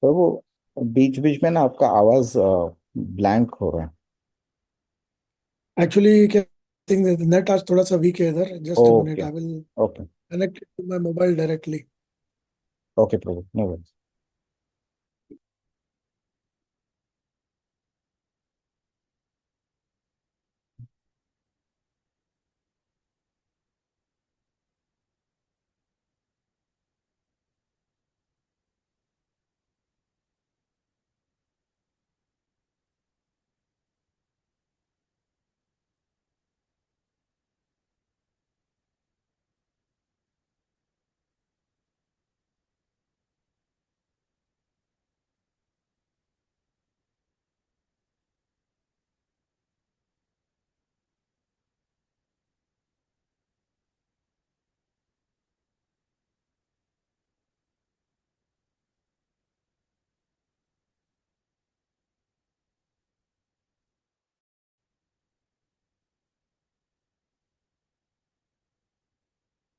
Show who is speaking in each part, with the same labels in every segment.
Speaker 1: पर वो बीच बीच में ना आपका आवाज ब्लैंक हो रहा है।
Speaker 2: एक्चुअली क्या, थिंक नेट आज थोड़ा सा वीक है इधर. Just a minute,
Speaker 1: okay.
Speaker 2: I will
Speaker 1: okay.
Speaker 2: Connect to my mobile directly.
Speaker 1: Okay prabhu, no worries.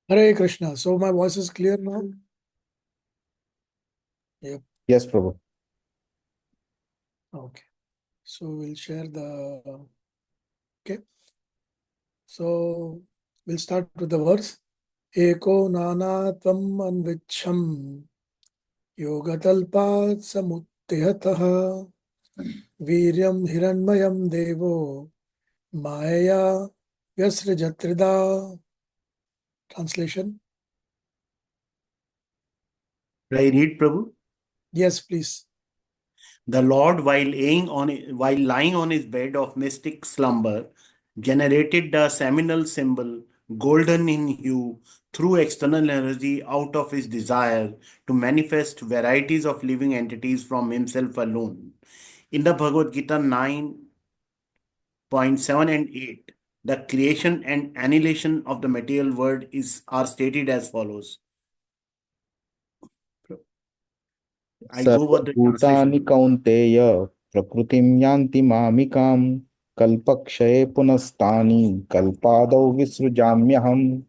Speaker 2: Hare Krishna. So my voice is clear now? Yep.
Speaker 1: Yes prabhu.
Speaker 2: Okay. So we'll share the. Okay. So we'll start with the verse. Eko नानात्वम् अन्विच्छम् योगतल्पात् समुत्थितः वीर्यं हिरण्मयं देवो मायया व्यसृजत्रिदा. Translation.
Speaker 3: Will I read, Prabhu?
Speaker 2: Yes, please.
Speaker 3: The Lord, while lying on his bed of mystic slumber, generated the seminal symbol, golden in hue, through external energy out of his desire to manifest varieties of living entities from himself alone. In the Bhagavad Gita 9.7 and 8, the creation and annihilation of the material world are stated as follows. I go over the
Speaker 1: सर्वभूतानि
Speaker 3: translation.
Speaker 1: कौन्तेय प्रकृतिं यान्ति मामिकां कल्पक्षये पुनस्तानि कल्पादौ विसृजाम्यहम्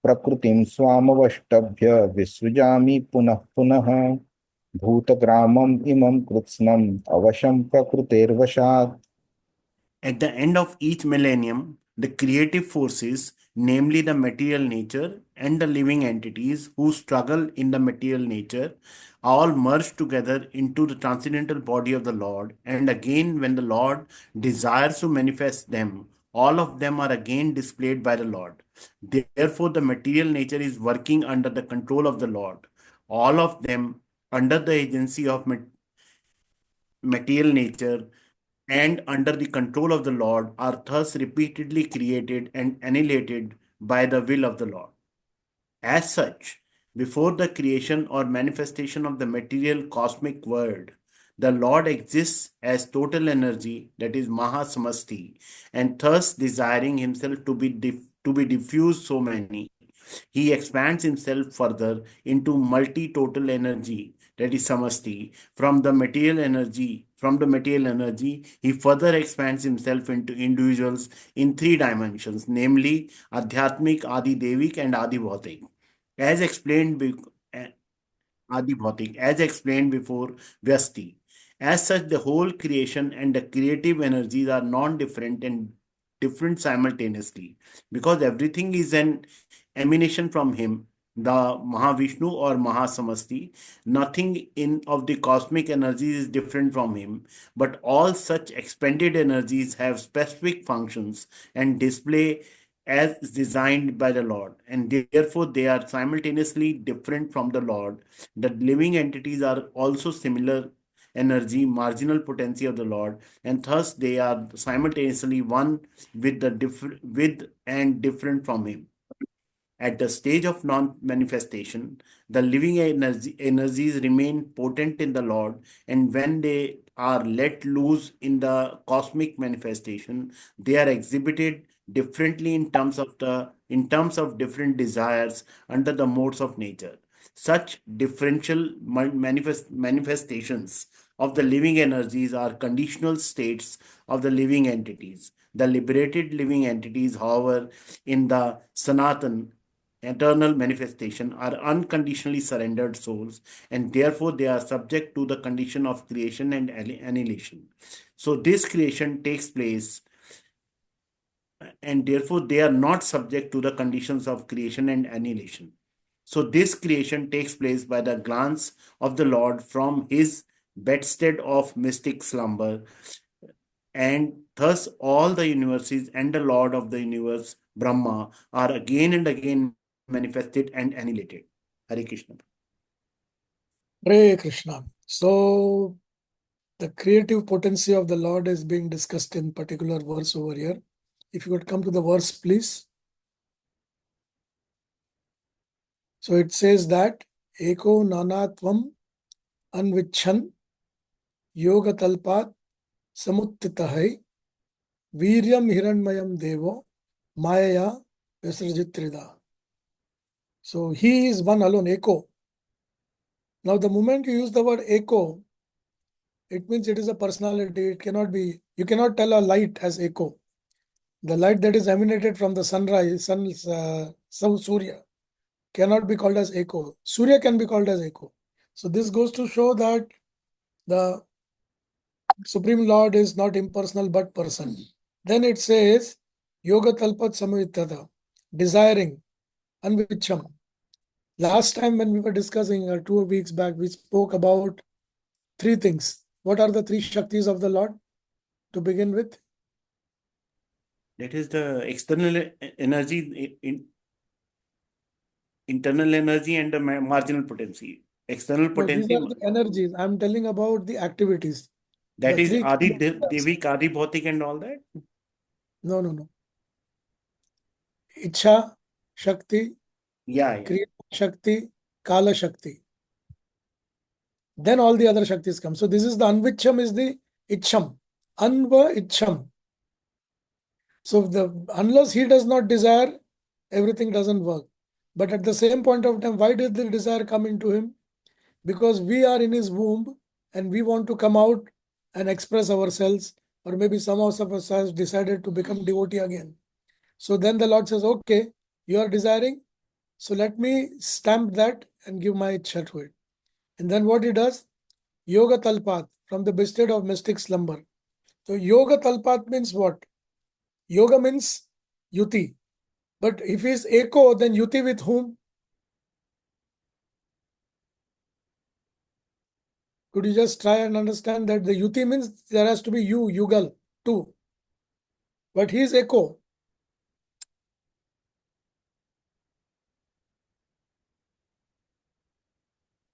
Speaker 1: प्रकृतिं स्वामवष्टभ्य विसृजामि पुनः पुनः भूतग्रामम् इमं कृत्स्नम् अवशं प्रकृतेर्वशात्।
Speaker 3: At the end of each millennium, the creative forces, namely the material nature and the living entities who struggle in the material nature, all merge together into the transcendental body of the Lord. And again, when the Lord desires to manifest them, all of them are again displayed by the Lord. Therefore, the material nature is working under the control of the Lord. All of them under the agency of material nature and under the control of the Lord are thus repeatedly created and annihilated by the will of the Lord. As such, before the creation or manifestation of the material cosmic world, the Lord exists as total energy, that is Mahasamasti, and thus desiring himself to be diffused so many. He expands himself further into multi-total energy, that is Samasti. From the material energy, he further expands himself into individuals in three dimensions, namely Adhyatmic, Adi Devik, and Adi Bhautik. As explained, Adi Bhautik, as explained before, Vyasti. As such, the whole creation and the creative energies are non-different and different simultaneously, because everything is an emanation from him, the Mahavishnu or Mahasamasti. Nothing in of the cosmic energies is different from him, but all such expanded energies have specific functions and display as designed by the Lord, and therefore they are simultaneously different from the Lord. The living entities are also similar energy, marginal potency of the Lord, and thus they are simultaneously one with with and different from Him. At the stage of non manifestation, the living energies remain potent in the Lord, and when they are let loose in the cosmic manifestation, they are exhibited differently in terms of different desires under the modes of nature. Such differential manifestations of the living energies are conditional states of the living entities. The liberated living entities, however, in the Sanatan eternal manifestation, are unconditionally surrendered souls, and therefore they are subject to the condition of creation and annihilation. So this creation takes place, and therefore they are not subject to the conditions of creation and annihilation. So this creation takes place by the glance of the Lord from his bedstead of mystic slumber, and thus all the universes and the Lord of the universe, Brahma, are again and again manifested and annihilated. Hare Krishna.
Speaker 2: Hare Krishna. So the creative potency of the Lord is being discussed in particular verse over here. If you could come to the verse, please. So it says that Eko Nanatvam Anvichan Yoga Talpat Samuttitahai Viryam Hiranmayam Devo Maya Visrajitrida. So he is one alone, Eko. Now the moment you use the word Eko, it means it is a personality. It cannot be, you cannot tell a light as Eko. The light that is emanated from the sunrise, Surya, cannot be called as Eko. Surya can be called as Eko. So this goes to show that the Supreme Lord is not impersonal but person. Then it says, Yoga Talpat Samavittada, desiring, Anvicham. Last time when we were discussing, 2 weeks back, we spoke about 3 things. What are the 3 Shaktis of the Lord to begin with?
Speaker 3: That is the external energy, internal energy, and the marginal potency. External
Speaker 2: No, these
Speaker 3: potency,
Speaker 2: are the energies. I'm telling about the activities.
Speaker 3: that
Speaker 2: The
Speaker 3: is
Speaker 2: 3
Speaker 3: Adi
Speaker 2: characters.
Speaker 3: Devik, Adi Bhautik, and all that.
Speaker 2: No. Ichha Shakti,
Speaker 3: Yeah.
Speaker 2: Kriya Shakti, Kala Shakti. Then all the other Shaktis come. So this is the Anvicham is the Ichham. Anva Ichham. So unless he does not desire, everything doesn't work. But at the same point of time, why did the desire come into him? Because we are in his womb and we want to come out and express ourselves, or maybe some of us has decided to become devotee again. So then the Lord says, okay, you are desiring, so let me stamp that and give my ichha to it. And then what he does? Yoga Talpat, from the bedstead of mystic slumber. So Yoga Talpat means what? Yoga means yuti. But if he is Eko, then yuti with whom? Could you just try and understand that the yuti means there has to be you, yugal, two. But he is Eko.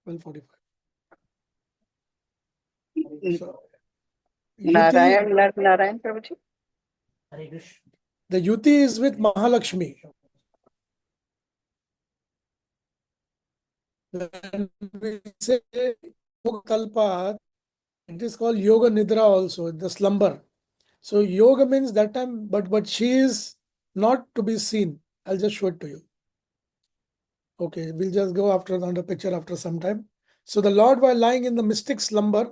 Speaker 2: Well, 45. So, yuti,
Speaker 4: Narayan Prabhuji.
Speaker 2: the yuti is with Mahalakshmi. When we say Yoga Kalpa, it is called Yoga Nidra also, the slumber. So yoga means that time, but she is not to be seen. I'll just show it to you. Okay, we'll just go after the picture after some time. So the Lord, while lying in the mystic slumber,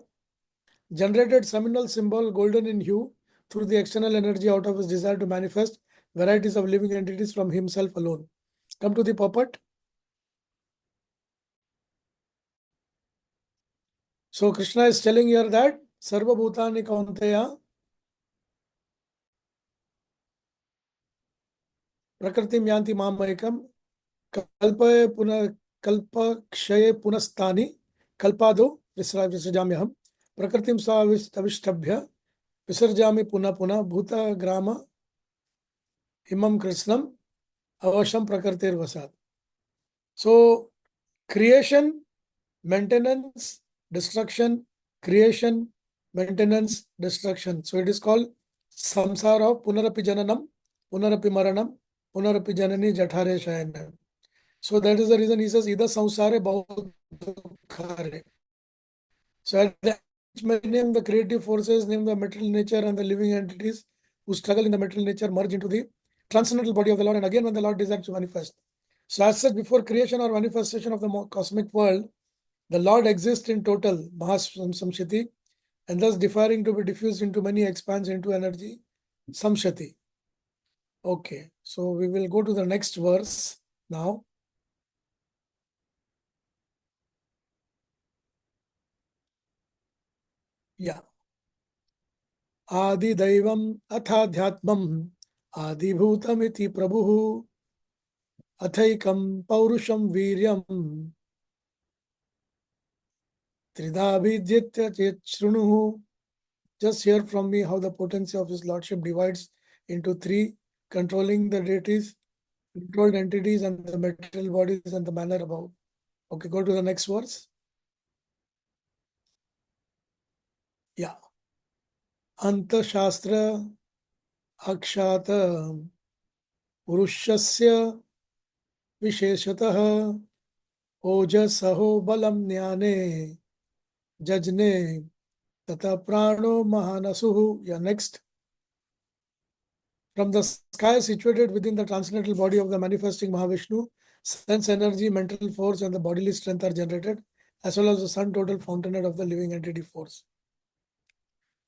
Speaker 2: generated seminal symbol golden in hue through the external energy out of his desire to manifest varieties of living entities from himself alone. Come to the puppet. So Krishna is telling here that Sarva Bhutani Kaunteya Prakritim Yanti Mamayakam Kalpaye Puna Kalpa Kshaye Punastani Kalpado Visrajamyaham Prakritim Savistabhya Visarjami Puna Bhuta Grama Imam Krishnam Avasham Prakartir Vasad. So creation, maintenance, destruction, creation, maintenance, destruction. So it is called samsara of punarapi jananam, punarapi maranam, punarapi janani jathare shayanam. So that is the reason he says ida samsare bahut dukhare. So at the name the creative forces, name the material nature and the living entities who struggle in the material nature merge into the transcendental body of the Lord, and again when the Lord desires to manifest. So as such, before creation or manifestation of the cosmic world, the Lord exists in total Mahasamshati, and thus differing to be diffused into many expands into energy Samshati. Okay, so we will go to the next verse now. Yeah. आदिदैवम् अथाध्यात्मम् आदिभूतमिति प्रभुः अथैकं पौरुषं वीर्यं त्रिधा भिद्येत्य चेत् शृणुः. Just hear from me how the potency of his lordship divides into three: controlling the deities, controlled entities, and the material bodies, and the manner above. Okay, go to the next verse. Yeah. Antashastra akshata purushasya visheshatah ojasaho balam jnane jajne tata prano mahanasuhu. Yeah, next. From the sky situated within the transcendental body of the manifesting Mahavishnu, sense energy, mental force, and the bodily strength are generated, as well as the sum total fountainhead of the living entity force.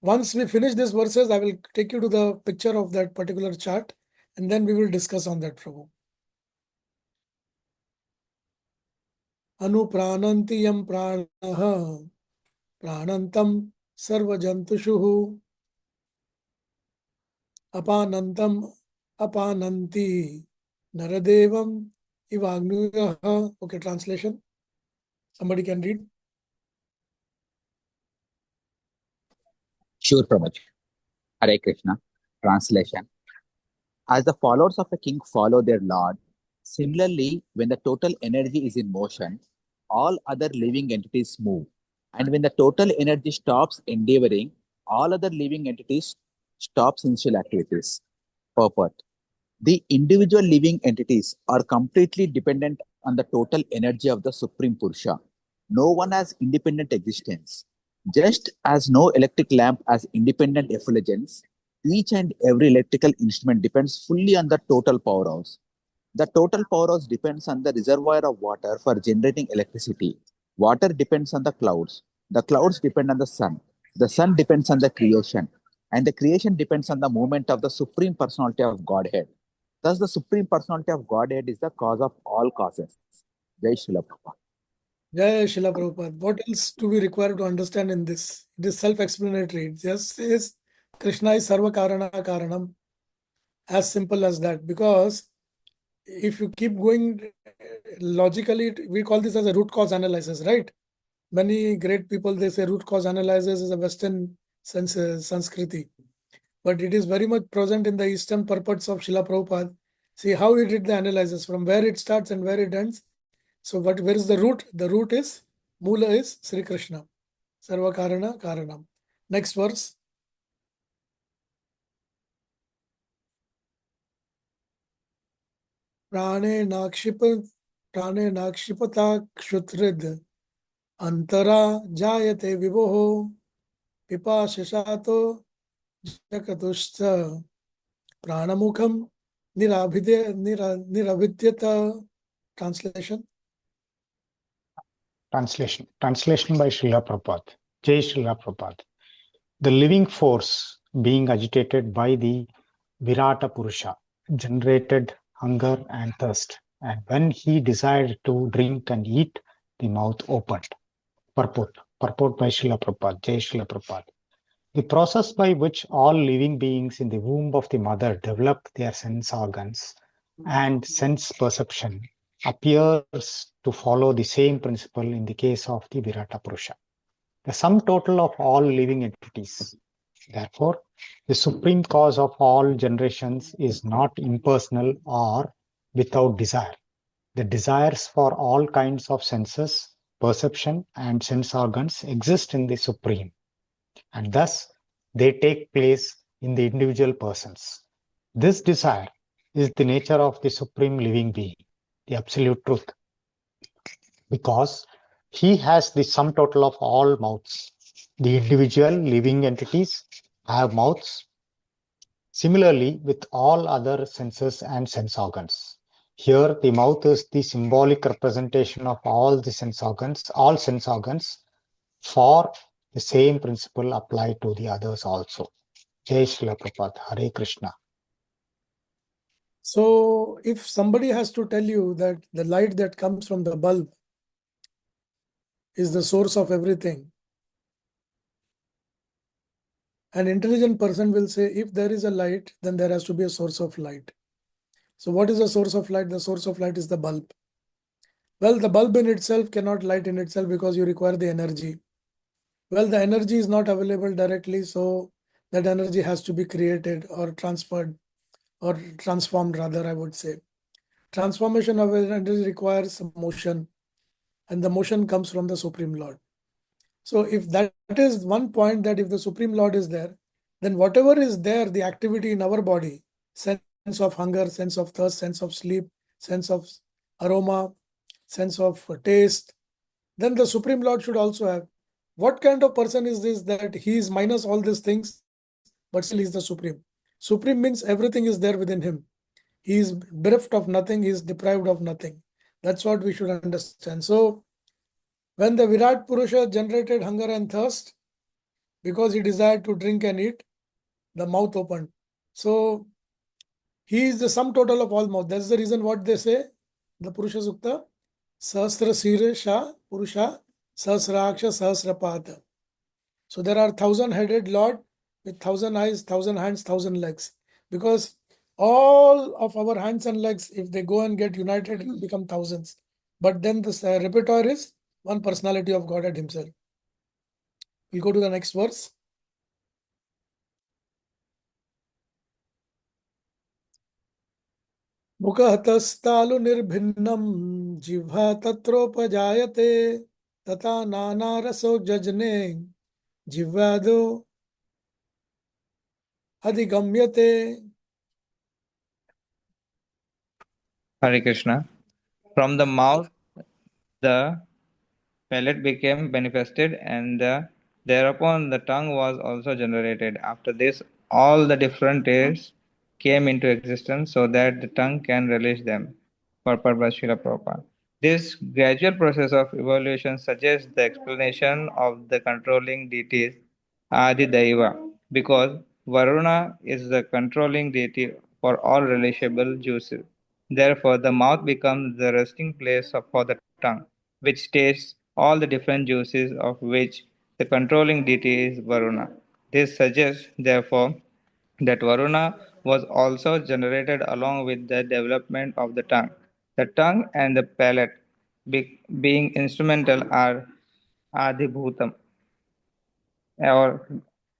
Speaker 2: Once we finish these verses, I will take you to the picture of that particular chart, and then we will discuss on that, Prabhu. Anuprananti yam pranaha pranantam sarvajantushuhu apanantam apananti naradevam ivagnuyah. Okay, translation. Somebody can read.
Speaker 4: Sure, Prabhupada. Hare Krishna. Translation. As the followers of a king follow their lord, similarly, when the total energy is in motion, all other living entities move. And when the total energy stops endeavoring, all other living entities stop sensual activities. Purport. The individual living entities are completely dependent on the total energy of the Supreme Purusha. No one has independent existence. Just as no electric lamp has independent effulgence, each and every electrical instrument depends fully on the total powerhouse. The total powerhouse depends on the reservoir of water for generating electricity. Water depends on the clouds. The clouds depend on the sun. The sun depends on the creation. And the creation depends on the movement of the Supreme Personality of Godhead. Thus, the Supreme Personality of Godhead is the cause of all causes. Jai Srila Prabhupada.
Speaker 2: Jai Srila Prabhupada. What else do we require to understand in this? It is self-explanatory. It just says Krishna is Sarva Karana Karanam. As simple as that. Because if you keep going logically, we call this as a root cause analysis, right? Many great people, they say root cause analysis is a Western Sanskriti. But it is very much present in the Eastern purports of Srila Prabhupada. See how he did the analysis, from where it starts and where it ends. So where is the root? The root is, Mula is Sri Krishna. Sarva Karana Karanam. Next verse. Prane nakshipata kshutrid antara jayate viboho pipashasato jakatushta pranamukham niravidyata. Translation.
Speaker 5: Translation by Srila Prabhupada. Jai Srila Prabhupada. The living force being agitated by the Virata Purusha generated hunger and thirst, and when he desired to drink and eat, the mouth opened. Purport by Srila Prabhupada. Jai Srila Prabhupada. The process by which all living beings in the womb of the mother develop their sense organs and sense perception appears to follow the same principle in the case of the Virata Purusha, the sum total of all living entities. Therefore, the supreme cause of all generations is not impersonal or without desire. The desires for all kinds of senses, perception, and sense organs exist in the supreme, and thus they take place in the individual persons. This desire is the nature of the supreme living being, the absolute truth, because he has the sum total of all mouths. The individual living entities have mouths. Similarly, with all other senses and sense organs. Here, the mouth is the symbolic representation of all sense organs, for the same principle applied to the others also. Jai Srila Prabhupada. Hare Krishna.
Speaker 2: So if somebody has to tell you that the light that comes from the bulb is the source of everything, An intelligent person will say, if there is a light, then there has to be a source of light. So what is the source of light? The source of light is the bulb. Well, the bulb in itself cannot light in itself because you require the energy. Well, the energy is not available directly, so that energy has to be created or transferred or transformed, rather, I would say. Transformation of energy requires motion, and the motion comes from the Supreme Lord. So if that is one point, that if the Supreme Lord is there, then whatever is there, the activity in our body, sense of hunger, sense of thirst, sense of sleep, sense of aroma, sense of taste, then the Supreme Lord should also have. What kind of person is this, that he is minus all these things, but still he is the Supreme? Supreme means everything is there within him. He is bereft of nothing, he is deprived of nothing. That's what we should understand. So when the Virat Purusha generated hunger and thirst, because he desired to drink and eat, the mouth opened. So he is the sum total of all mouth. That's the reason what they say, the Purusha Sukta, Sahasra Sirsha Purusha Sahasraksha Sahasrapata. So there are 1,000-headed Lord with 1,000 eyes, 1,000 hands, 1,000 legs. Because all of our hands and legs, if they go and get united, it will become thousands. But then this repertoire is one personality of Godhead himself. We'll go to the next verse. मुखहतस्तालु निर्भिन्नम जिह्वा तत्रोपजायते तथा नाना रसो जजने जिह्वादो अधिगम्यते.
Speaker 6: Hare Krishna. From the mouth, the palate became manifested, and thereupon the tongue was also generated. After this, all the different tastes came into existence so that the tongue can relish them. Purport by Srila Prabhupada. This gradual process of evolution suggests the explanation of the controlling deities Adi Daiva, because Varuna is the controlling deity for all relishable juices. Therefore, the mouth becomes the resting place for the tongue, which tastes all the different juices of which the controlling deity is Varuna. This suggests, therefore, that Varuna was also generated along with the development of the tongue. The tongue and the palate, being instrumental, are Adhibhutam, or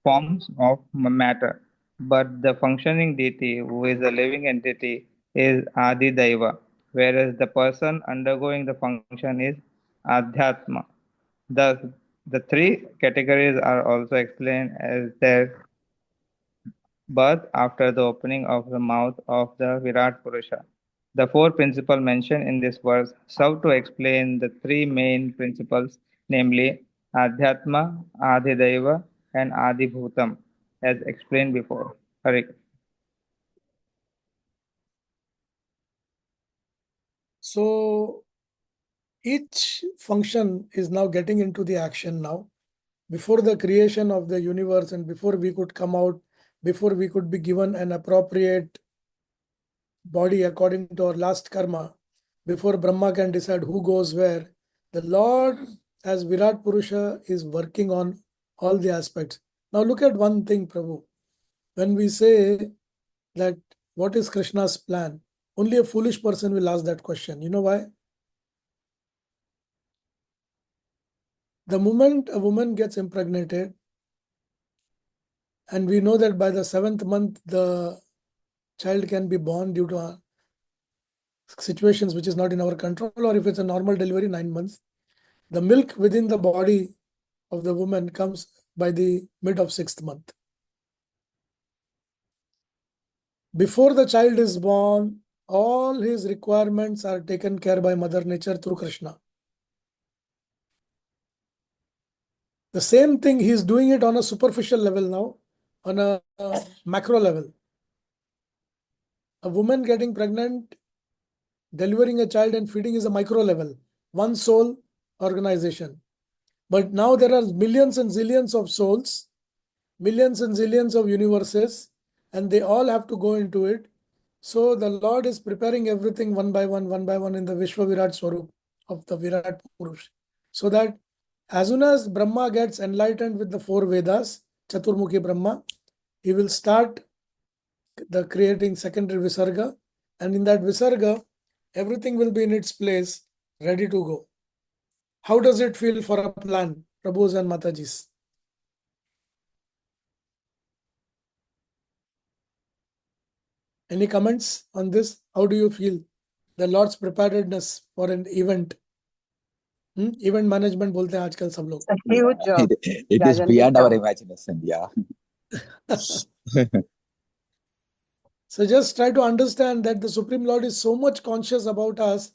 Speaker 6: forms of matter, but the functioning deity, who is a living entity, is Adi Daiva, whereas the person undergoing the function is Adhyatma. Thus, the three categories are also explained as their birth after the opening of the mouth of the Virat Purusha. The four principles mentioned in this verse serve to explain the three main principles, namely Adhyatma, Adhidaiva, and Adibhutam, as explained before. Hare Krishna.
Speaker 2: So each function is now getting into the action now. Before the creation of the universe and before we could come out, before we could be given an appropriate body according to our last karma, before Brahma can decide who goes where, the Lord as Virat Purusha is working on all the aspects. Now look at one thing, Prabhu. When we say that what is Krishna's plan, only a foolish person will ask that question. You know why? The moment a woman gets impregnated, and we know that by the 7th month the child can be born due to situations which is not in our control, or if it's a normal delivery, 9 months, the milk within the body of the woman comes by the mid of 6th month. Before the child is born, all his requirements are taken care by Mother Nature through Krishna. The same thing, he is doing it on a superficial level now, on a macro level. A woman getting pregnant, delivering a child and feeding is a micro level, one soul organization. But now there are millions and zillions of souls, millions and zillions of universes, and they all have to go into it. So the Lord is preparing everything one by one in the Vishwa Virat Swarup of the Virat Purush. So that as soon as Brahma gets enlightened with the four Vedas, Chaturmukhi Brahma, he will start the creating secondary visarga, and in that visarga, everything will be in its place, ready to go. How does it feel for a plan, Prabhus and Matajis? Any comments on this? How do you feel? The Lord's preparedness for an event. Event management बोलते हैं आजकल सब लोग.
Speaker 7: A huge
Speaker 4: It is
Speaker 7: gigantic
Speaker 4: beyond our
Speaker 7: task.
Speaker 4: imagination. Yeah.
Speaker 2: So just try to understand that the Supreme Lord is so much conscious about us,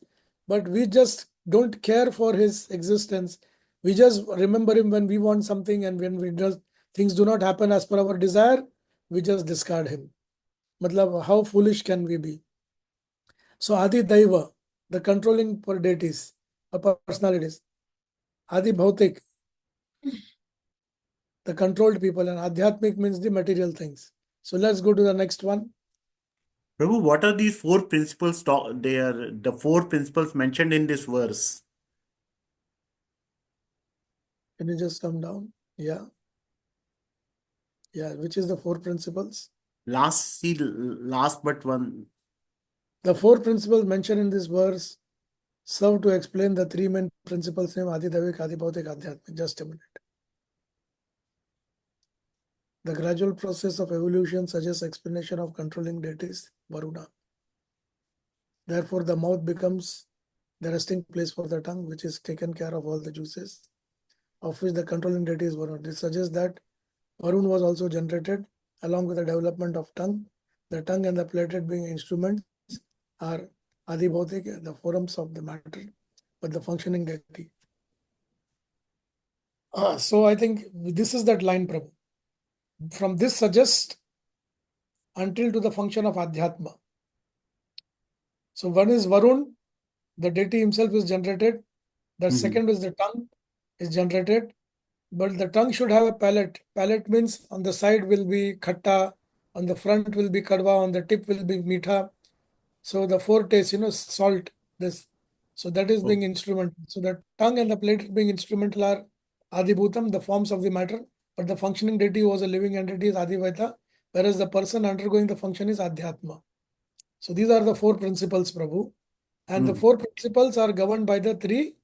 Speaker 2: but we just don't care for his existence. We just remember him when we want something, and when things do not happen as per our desire, we just discard him. Matlab, how foolish can we be? So Adi Daiva, the controlling deities or personalities. Adi Bhautik, the controlled people, and Adhyatmik means the material things. So let's go to the next one.
Speaker 3: Prabhu, what are these four principles? They are the four principles mentioned in this verse.
Speaker 2: Can you just come down? Yeah. Yeah, which is the four principles?
Speaker 3: Last but one.
Speaker 2: The four principles mentioned in this verse serve to explain the three main principles named Adidavik, Adibhautik, Adhyatmik. Just a minute. The gradual process of evolution suggests explanation of controlling deities, Varuna. Therefore, the mouth becomes the resting place for the tongue, which is taken care of all the juices, of which the controlling deity is Varuna. This suggests that Varun was also generated along with the development of tongue. The tongue and the plated being instruments are Adibhautik, the forms of the matter, but the functioning deity. So I think this is that line, Prabhu. From this suggests until to the function of Adhyatma. So one is Varun, the deity himself is generated. The second is the tongue is generated, but the tongue should have a palate. Palate means on the side will be khatta, on the front will be kadwa, on the tip will be mitha. So the four tastes, salt, this. So that is being instrumental. So the tongue and the plate being instrumental are Adibhutam, the forms of the matter, but the functioning deity was a living entity is Adivaita, whereas the person undergoing the function is Adhyatma. So these are the four principles, Prabhu. And the four principles are governed by the three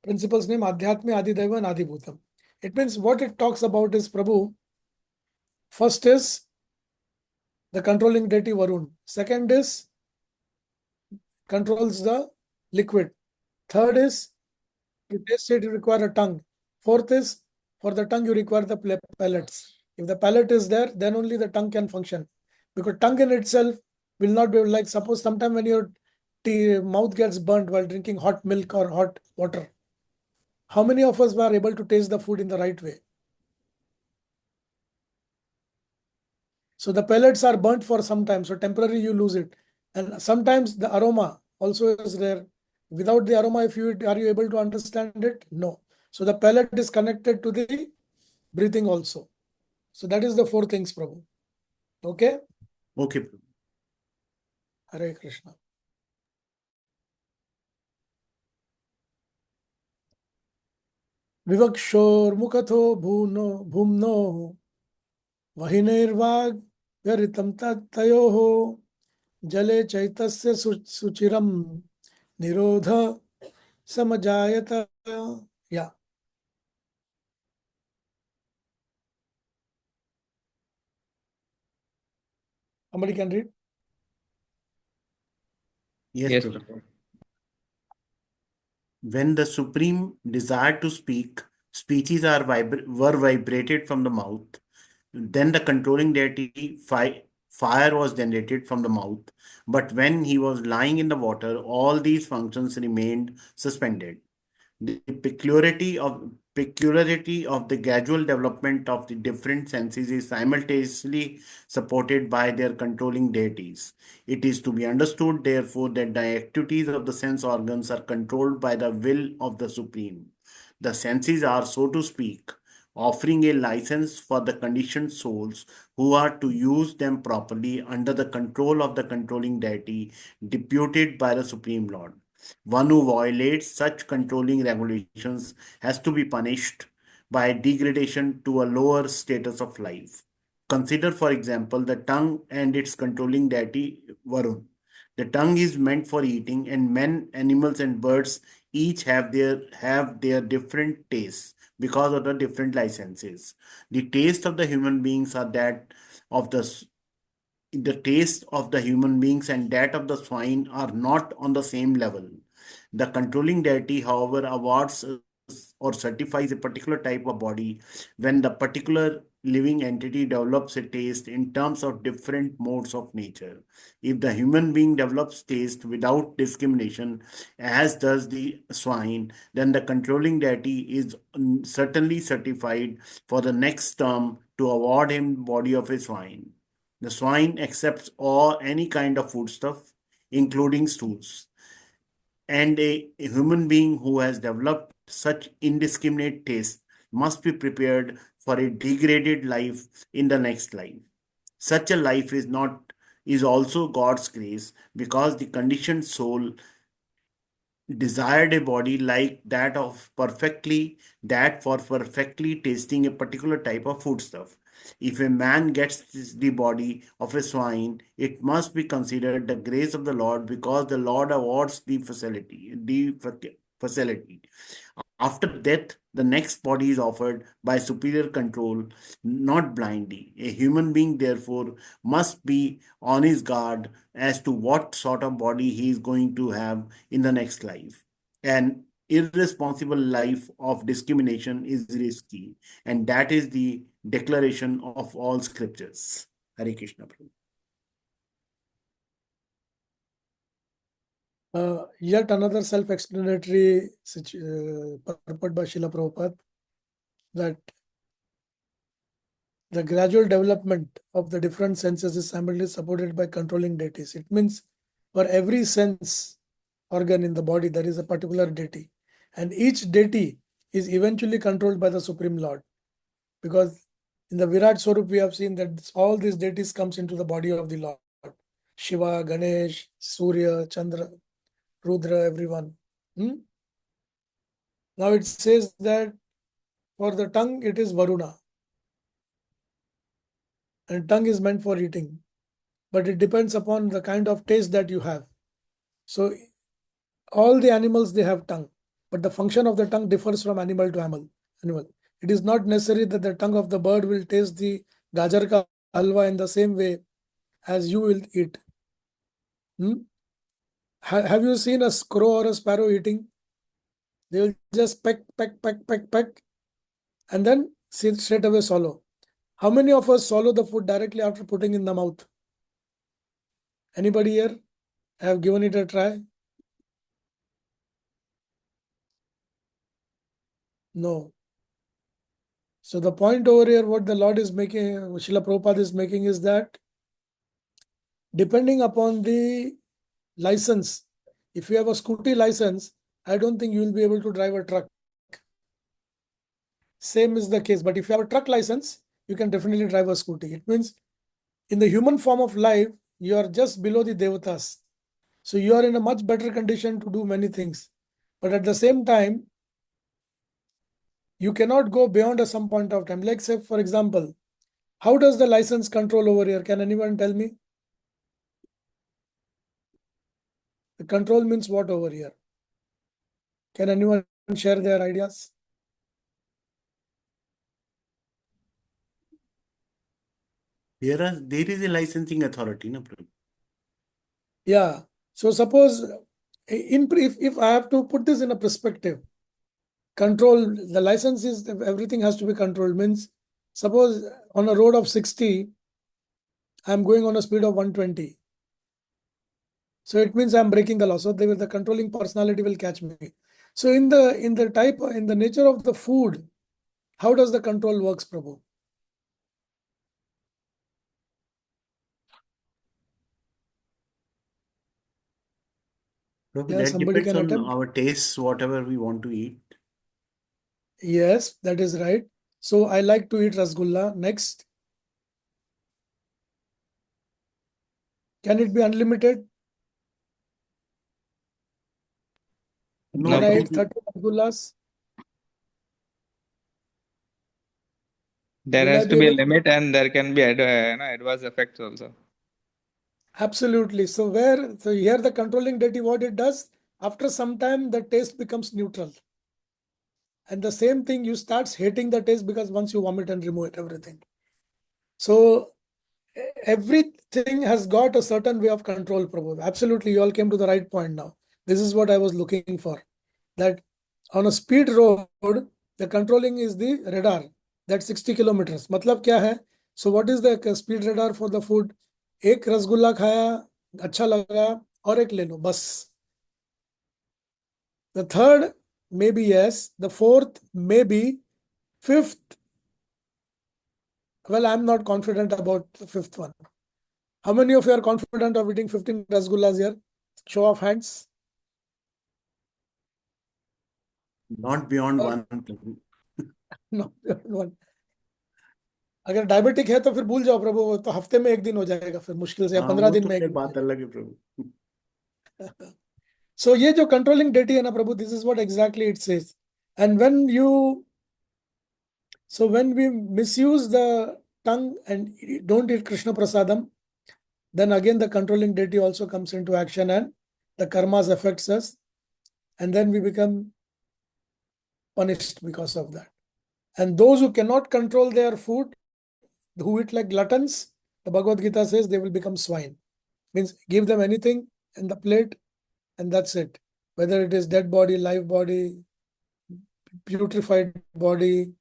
Speaker 2: principles named Adhyatmi, Adidaiva, and Adibhutam. It means what it talks about is, Prabhu, first is the controlling deity Varun. Second is controls the liquid. Third is to taste it, you require a tongue. Fourth is for the tongue, you require the palates. If the palate is there, then only the tongue can function. Because tongue in itself will not be like, suppose sometime when your mouth gets burnt while drinking hot milk or hot water. How many of us were able to taste the food in the right way? So the pellets are burnt for some time. So temporarily you lose it. And sometimes the aroma also is there. Without the aroma, are you able to understand it? No. So the pellet is connected to the breathing also. So that is the four things, Prabhu. Okay?
Speaker 3: Okay, Prabhu.
Speaker 2: Hare Krishna. Vivakshor mukatho bhumno vahinirvag vyaritam tayoho jale chaitasya suchiram nirodha samajayata. Yeah. Somebody can read?
Speaker 3: Yes,
Speaker 6: Yes.
Speaker 3: Prabhu. When the Supreme desired to speak, speeches were vibrated from the mouth. Then the controlling deity fire was generated from the mouth. But when he was lying in the water, all these functions remained suspended. The peculiarity of the gradual development of the different senses is simultaneously supported by their controlling deities. It is to be understood, therefore, that the activities of the sense organs are controlled by the will of the Supreme. The senses are, so to speak, offering a license for the conditioned souls who are to use them properly under the control of the controlling deity deputed by the Supreme Lord. One who violates such controlling regulations has to be punished by degradation to a lower status of life. Consider, for example, the tongue and its controlling deity Varun. The tongue is meant for eating, and men, animals, and birds each have their different tastes because of the different licenses. The taste of the human beings are that of the taste of the human beings and that of the swine are not on the same level. The controlling deity, however, awards or certifies a particular type of body when the particular living entity develops a taste in terms of different modes of nature. If the human being develops taste without discrimination, as does the swine, then the controlling deity is certainly certified for the next term to award him body of a swine. The swine accepts all any kind of foodstuff, including stools, and a human being who has developed such indiscriminate taste must be prepared for a degraded life in the next life. Such a life is also God's grace because the conditioned soul desired a body like that for perfectly tasting a particular type of foodstuff. If a man gets the body of a swine, it must be considered the grace of the Lord because the Lord awards the facility. After death, the next body is offered by superior control, not blindly. A human being, therefore, must be on his guard as to what sort of body he is going to have in the next life. An irresponsible life of discrimination is risky, and that is the declaration of all scriptures. Hare Krishna. Prabhu.
Speaker 2: Yet another self-explanatory purport by Srila Prabhupada, that the gradual development of the different senses is simultaneously supported by controlling deities. It means for every sense organ in the body, there is a particular deity, and each deity is eventually controlled by the Supreme Lord. Because in the Virat Swarup, we have seen that all these deities comes into the body of the Lord. Shiva, Ganesh, Surya, Chandra, Rudra, everyone. Now it says that for the tongue, it is Varuna. And tongue is meant for eating. But it depends upon the kind of taste that you have. So all the animals, they have tongue. But the function of the tongue differs from animal to animal. It is not necessary that the tongue of the bird will taste the gajar ka halwa in the same way as you will eat. Have you seen a crow or a sparrow eating? They will just peck, peck, peck, peck, peck, and then straight away swallow. How many of us swallow the food directly after putting in the mouth? Anybody here have given it a try? No. So the point over here, what the Lord is making, Srila Prabhupada is making, is that depending upon the license, if you have a scooty license, I don't think you will be able to drive a truck. Same is the case. But if you have a truck license, you can definitely drive a scooty. It means in the human form of life, you are just below the devatas. So you are in a much better condition to do many things. But at the same time, you cannot go beyond some point of time. Like say, for example, how does the license control over here? Can anyone tell me? The control means what over here? Can anyone share their ideas?
Speaker 3: There is a licensing authority, no problem.
Speaker 2: Yeah. So suppose if I have to put this in a perspective, control, the license is, everything has to be controlled. Means suppose on a road of 60, I'm going on a speed of 120. So it means I'm breaking the law. So the controlling personality will catch me. So in the nature of the food, how does the control works, Prabhu?
Speaker 3: Prabhu,
Speaker 2: Yeah,
Speaker 3: that
Speaker 2: somebody
Speaker 3: depends
Speaker 2: can
Speaker 3: on
Speaker 2: attempt.
Speaker 3: our tastes, whatever we want to eat.
Speaker 2: Yes, that is right. So I like to eat rasgulla. Next, can it be unlimited?
Speaker 3: No,
Speaker 2: Can
Speaker 6: No,
Speaker 2: I
Speaker 3: it
Speaker 2: eat
Speaker 3: is
Speaker 2: 30 rasgullas?
Speaker 6: There
Speaker 2: Will I
Speaker 6: has
Speaker 2: be
Speaker 6: to be a
Speaker 2: able?
Speaker 6: limit, and there can be adverse effects also.
Speaker 2: Absolutely. So here the controlling deity, what it does, after some time, the taste becomes neutral. And the same thing, you starts hating the taste because once you vomit and remove it, everything. So everything has got a certain way of control, Prabhu. Absolutely, you all came to the right point now. This is what I was looking for. That on a speed road, the controlling is the radar. That's 60 kilometers. मतलब क्या है? So what is the speed radar for the food? एक रसगुल्ला खाया, अच्छा लगा, और एक ले लो, बस. The third, maybe yes. The fourth, maybe. Fifth, well, I'm not confident about the fifth one. How many of you are confident of eating 15 rasgullas here? Show of hands.
Speaker 3: Not beyond
Speaker 2: और
Speaker 3: one, Prabhu.
Speaker 2: no, one. अगर diabetic है तो फिर भूल जाओ प्रभु, वो तो हफ्ते में एक दिन हो जाएगा फिर मुश्किल से, या
Speaker 3: हाँ,
Speaker 2: 15
Speaker 3: वो
Speaker 2: दिन
Speaker 3: तो
Speaker 2: में एक
Speaker 3: फिर
Speaker 2: दिन हो
Speaker 3: बात अलग है प्रभु.
Speaker 2: जाएगा. So ये जो कंट्रोलिंग डेटी है ना प्रभु, this is what exactly it says. And when we misuse the tongue and don't eat Krishna prasadam, then again the controlling deity also comes into action and the karmas affects us, and then we become punished because of that. And those who cannot control their food, who eat like gluttons, the Bhagavad Gita says they will become swine. Means give them anything in the plate and that's it. Whether it is dead body, live body, putrefied body,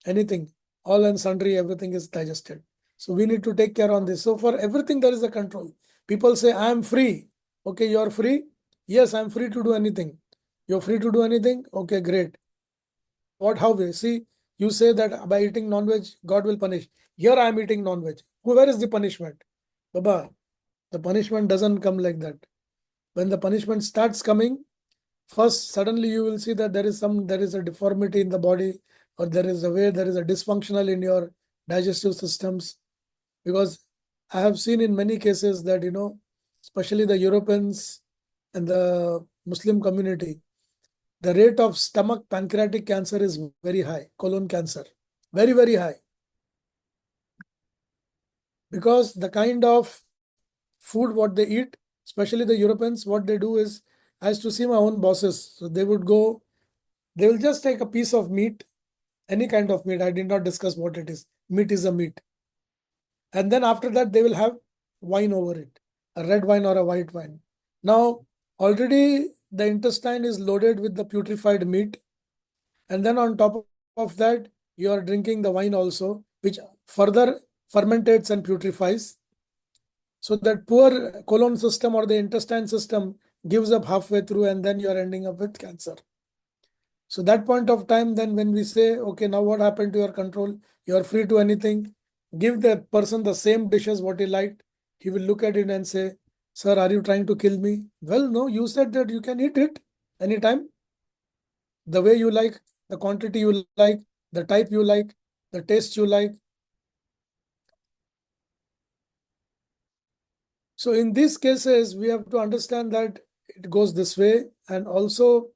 Speaker 2: anything, all and sundry, everything is digested. So we need to take care on this. So for everything there is a control. People say, I am free. Okay, you are free? Yes, I am free to do anything. You're free to do anything? Okay, great. What, how we see, you say that by eating non-veg, God will punish. Here I am eating non-veg. Where is the punishment? Baba, the punishment doesn't come like that. When the punishment starts coming, first suddenly you will see that there is a deformity in the body, or there is a dysfunctional in your digestive systems. Because I have seen in many cases that, especially the Europeans and the Muslim community, the rate of stomach pancreatic cancer is very high, colon cancer, very, very high. Because the kind of food what they eat, especially the Europeans, what they do is, I used to see my own bosses. So they will just take a piece of meat, any kind of meat. I did not discuss what it is. Meat is a meat. And then after that, they will have wine over it, a red wine or a white wine. Now, already the intestine is loaded with the putrefied meat. And then on top of that, you are drinking the wine also, which further fermentates and putrefies. So that poor colon system or the intestine system gives up halfway through, and then you are ending up with cancer. So that point of time, then when we say, okay, now what happened to your control? You are free to anything. Give the person the same dishes what he liked. He will look at it and say, sir, are you trying to kill me? Well, no, you said that you can eat it anytime, the way you like, the quantity you like, the type you like, the taste you like. So in these cases, we have to understand that it goes this way. And also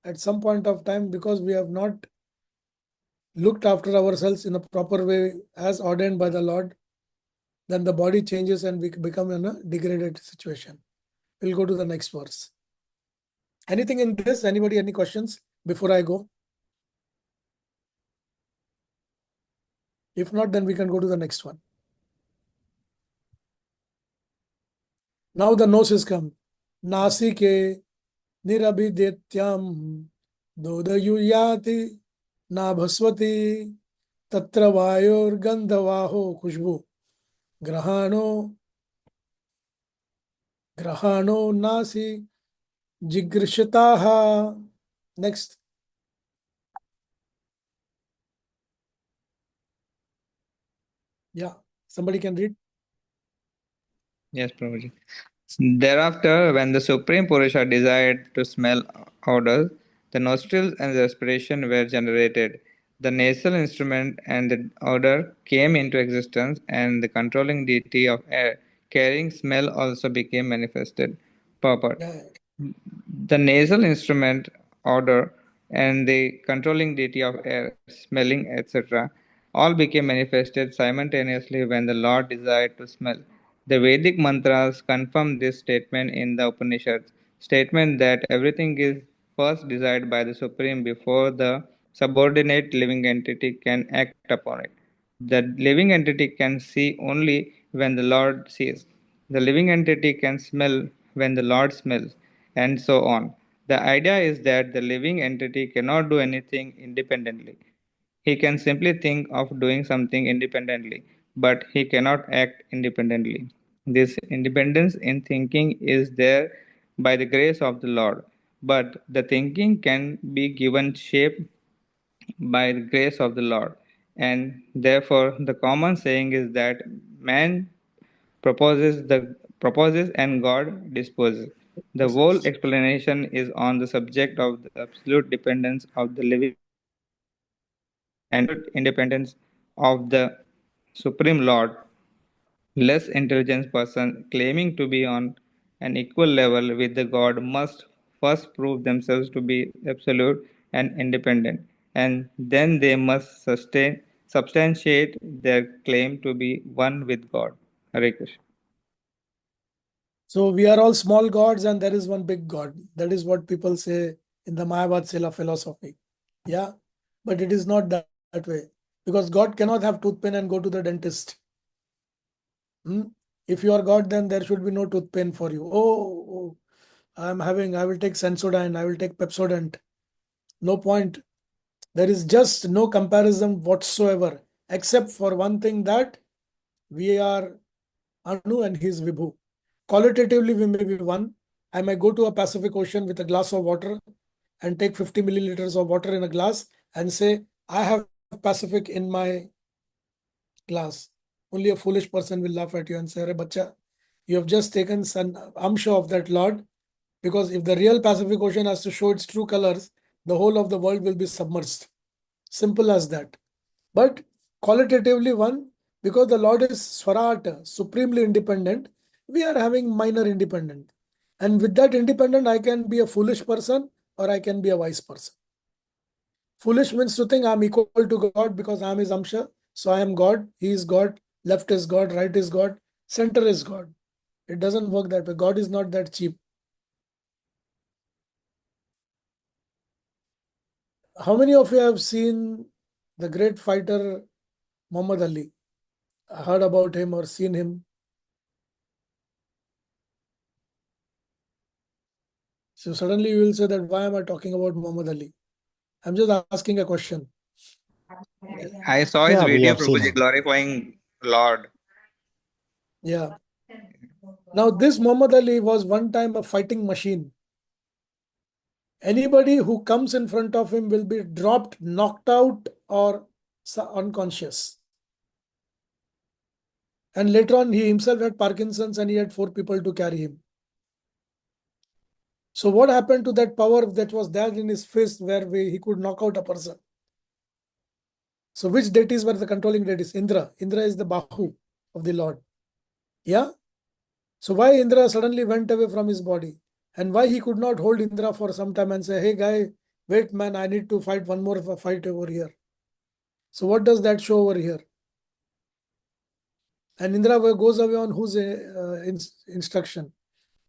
Speaker 2: at some point of time, because we have not looked after ourselves in a proper way as ordained by the Lord, then the body changes and we become in a degraded situation. We'll go to the next verse. Anything in this? Anybody, any questions before I go? If not, then we can go to the next one. Now the nose is come. Nasike nirabhidetyam dodayuyati nabhaswati tatra vayor gandhavaho khushbu grahano nasi jigrishataha. Next. Yeah, somebody can read.
Speaker 6: Yes, Prabhuji. Thereafter, when the Supreme Purusha desired to smell odors, the nostrils and the respiration were generated. The nasal instrument and the odor came into existence, and the controlling deity of air, carrying smell, also became manifested. Purport.
Speaker 2: Yeah.
Speaker 6: The nasal instrument, odor, and the controlling deity of air, smelling, etc., All became manifested simultaneously when the Lord desired to smell. The Vedic mantras confirm this statement in the Upanishads, statement that everything is first desired by the Supreme before the subordinate living entity can act upon it. The living entity can see only when the Lord sees. The living entity can smell when the Lord smells, and so on. The idea is that the living entity cannot do anything independently. He can simply think of doing something independently, but he cannot act independently. This independence in thinking is there by the grace of the Lord, but the thinking can be given shape by the grace of the Lord. And therefore, the common saying is that man proposes and God disposes. The whole explanation is on the subject of the absolute dependence of the living entity and independence of the Supreme Lord. Less intelligent person claiming to be on an equal level with the God must first prove themselves to be absolute and independent, and then they must substantiate their claim to be one with God. Hare Krishna.
Speaker 2: So we are all small gods and there is one big God. That is what people say in the Mayavad Sila philosophy. Yeah, but it is not that way. Because God cannot have tooth pain and go to the dentist. If you are God, then there should be no tooth pain for you. Oh, I will take Sensodyne, I will take Pepsodent. No point. There is just no comparison whatsoever, except for one thing, that we are Anu and he is Vibhu. Qualitatively, we may be one. I may go to a Pacific Ocean with a glass of water and take 50 milliliters of water in a glass and say, I have Pacific in my glass. Only a foolish person will laugh at you and say, Arey bacha, you have just taken some amsha of that Lord, because if the real Pacific Ocean has to show its true colors, the whole of the world will be submerged. Simple as that. But qualitatively one, because the Lord is Swarata, supremely independent, we are having minor independent. And with that independent, I can be a foolish person or I can be a wise person. Foolish means to think I'm equal to God because I'm his Amsha. So I am God, he is God, left is God, right is God, center is God. It doesn't work that way. God is not that cheap. How many of you have seen the great fighter Muhammad Ali? Heard about him or seen him? So suddenly you will say that why am I talking about Muhammad Ali? I'm just asking a question.
Speaker 6: I saw his
Speaker 5: Yeah, we
Speaker 6: video,
Speaker 5: have seen
Speaker 6: Prabhuji,
Speaker 5: him.
Speaker 6: glorifying Lord.
Speaker 2: Yeah. Now this Muhammad Ali was one time a fighting machine. Anybody who comes in front of him will be dropped, knocked out, or unconscious. And later on, he himself had Parkinson's and he had 4 people to carry him. So what happened to that power that was there in his fist where he could knock out a person? So which deities were the controlling deities? Indra. Indra is the Bahu of the Lord. Yeah. So why Indra suddenly went away from his body? And why he could not hold Indra for some time and say, hey guy, wait man, I need to fight one more fight over here. So what does that show over here? And Indra goes away on whose instruction?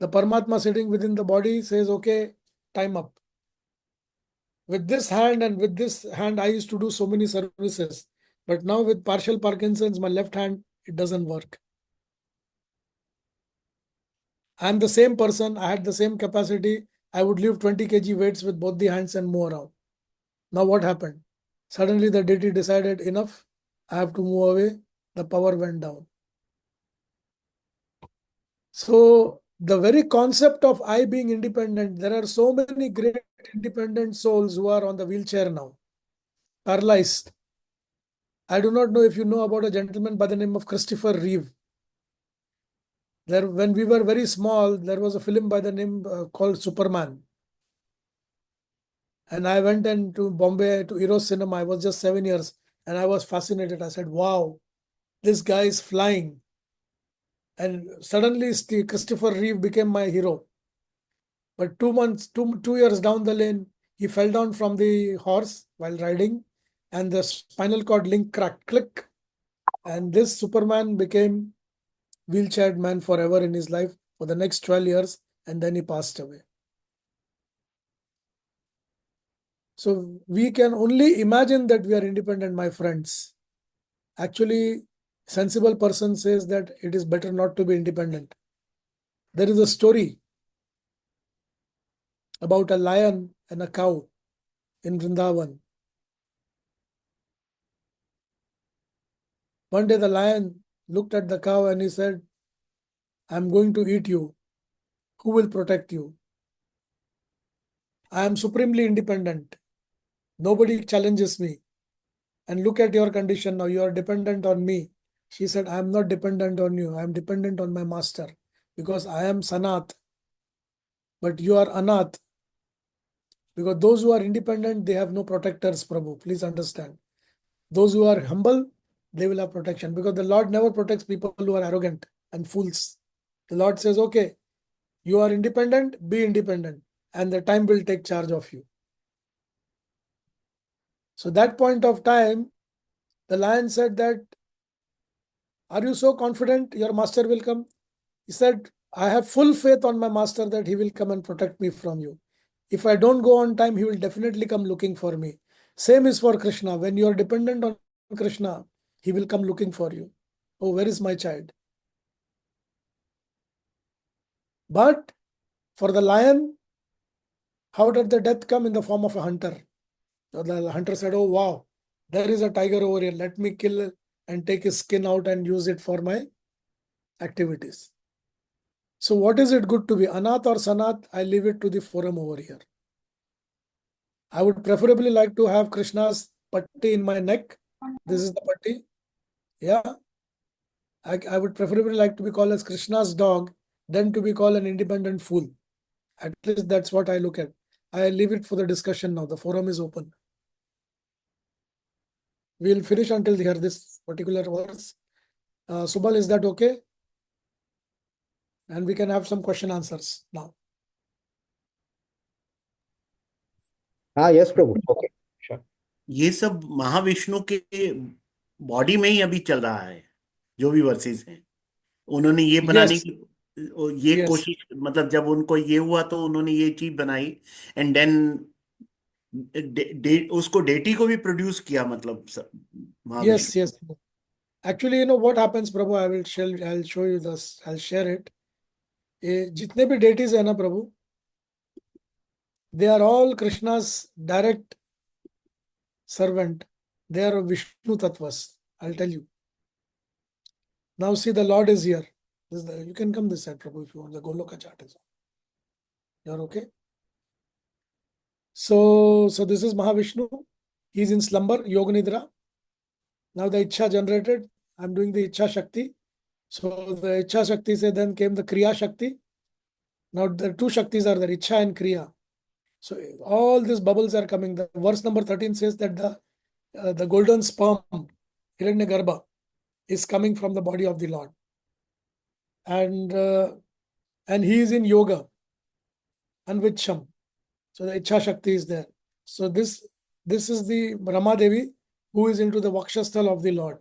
Speaker 2: The Paramatma sitting within the body says, okay, time up. With this hand and with this hand, I used to do so many services. But now with partial Parkinson's, my left hand, it doesn't work. I'm the same person. I had the same capacity. I would lift 20 kg weights with both the hands and move around. Now what happened? Suddenly the deity decided enough. I have to move away. The power went down. So the very concept of I being independent, there are so many great independent souls who are on the wheelchair now, paralyzed. I do not know if you know about a gentleman by the name of Christopher Reeve. When we were very small, there was a film by the name called Superman. And I went to Bombay to Eros Cinema. I was just 7 years and I was fascinated. I said, wow, this guy is flying. And suddenly Christopher Reeve became my hero. But 2 years down the lane, he fell down from the horse while riding and the spinal cord link cracked, click, and this Superman became wheelchaired man forever in his life for the next 12 years, and then he passed away. So we can only imagine that we are independent, my friends. Actually, sensible person says that it is better not to be independent. There is a story about a lion and a cow in Vrindavan. One day the lion looked at the cow and he said, I'm going to eat you. Who will protect you? I am supremely independent. Nobody challenges me. And look at your condition now. You are dependent on me. She said, I am not dependent on you. I am dependent on my master because I am Sanat. But you are Anath. Because those who are independent, they have no protectors, Prabhu. Please understand. Those who are humble, they will have protection. Because the Lord never protects people who are arrogant and fools. The Lord says, okay, you are independent, be independent. And the time will take charge of you. So that point of time, the lion said that, are you so confident your master will come? He said, I have full faith on my master that he will come and protect me from you. If I don't go on time, he will definitely come looking for me. Same is for Krishna. When you are dependent on Krishna, he will come looking for you. Oh, where is my child? But for the lion, how did the death come? In the form of a hunter? So the hunter said, oh, wow, there is a tiger over here. Let me kill and take his skin out and use it for my activities. So what is it good to be, Anath or Sanat? I leave it to the forum over here. I would preferably like to have Krishna's patti in my neck. This is the patti. Yeah. I would preferably like to be called as Krishna's dog than to be called an independent fool. At least that's what I look at. I leave it for the discussion now. The forum is open. We'll finish until here this particular verse. Subal, is that okay? And we can have some question answers now.
Speaker 1: Yes, Prabhu. Okay, sure.
Speaker 3: ये सब महाविष्णु के body में ही अभी चल रहा है, जो भी वर्सेस हैं। उन्होंने ये बनाने
Speaker 2: Yes,
Speaker 3: की ये
Speaker 2: yes,
Speaker 3: कोशिश, मतलब जब उनको ये हुआ तो उन्होंने ये चीज बनाई, एंड देन उसको डेटी को भी प्रोड्यूस किया, मतलब
Speaker 2: yes,
Speaker 3: Mahavishnu.
Speaker 2: yes. Actually, you know what happens, Prabhu? I'll show you this. I'll share it. ये जितने भी deities है ना प्रभु, they are all Krishna's direct servant. They are Vishnu Tattvas. I'll tell you. Now see, the Lord is here. You can come this side, Prabhu, if you want. The Goloka chart is on. You're okay? So this is Mahavishnu. He's in slumber, Yoga Nidra. Now the Ichha generated. I'm doing the Ichha Shakti. So the Ichha Shakti say then came the Kriya Shakti. Now the two Shaktis are there, Ichha and Kriya. So all these bubbles are coming. The verse number 13 says that the golden sperm, Hiranyagarbha, is coming from the body of the Lord. And he is in yoga, Anvicham. So the Ichha Shakti is there. So this is the Rama Devi who is into the Vakshasthal of the Lord.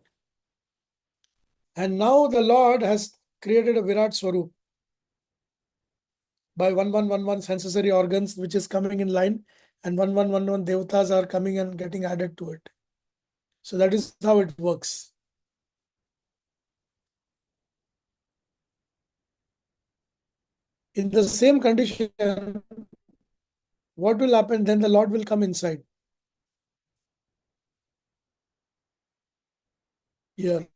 Speaker 2: And now the Lord has created a Virat Swarup by 1111 sensory organs, which is coming in line, and 1111 devatas are coming and getting added to it. So that is how it works. In the same condition, what will happen? Then the Lord will come inside. Here,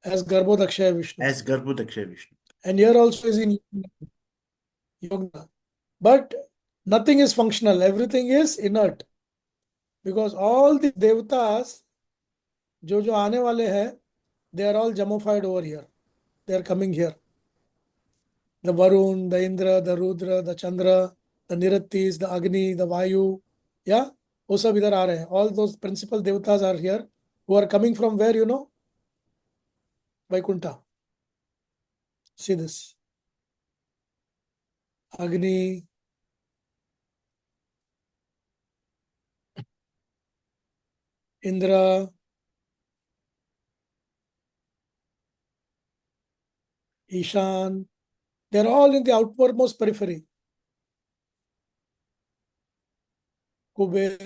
Speaker 2: as Garbhodakshaya Vishnu.
Speaker 3: As Garbhodakshaya Vishnu.
Speaker 2: And here also is in yoga. But nothing is functional. Everything is inert. Because all the devatas, जो आने वाले हैं, they are all jammified over here. They are coming here. The Varun, the Indra, the Rudra, the Chandra, the Niratis, the Agni, the Vayu. Yeah, वो सब इधर आ रहे हैं. All those principal devatas are here, who are coming from where, you know? Vaikuntha. See this. Agni. Indra, Ishan, they're all in the outwardmost periphery. Kubera.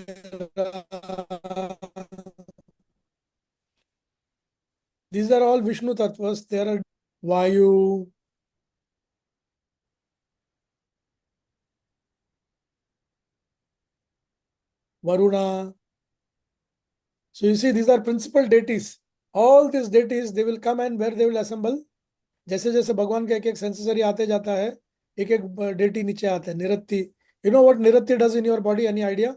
Speaker 2: These are all Vishnu Tattvas. There are Vayu, Varuna. So you see, these are principal deities. All these deities, they will come and where they will assemble. जैसे जैसे भगवान का एक एक sensory आते जाता है, एक एक डेटी नीचे आते हैं. निरत्ति. You know what Niratti does in your body? Any idea?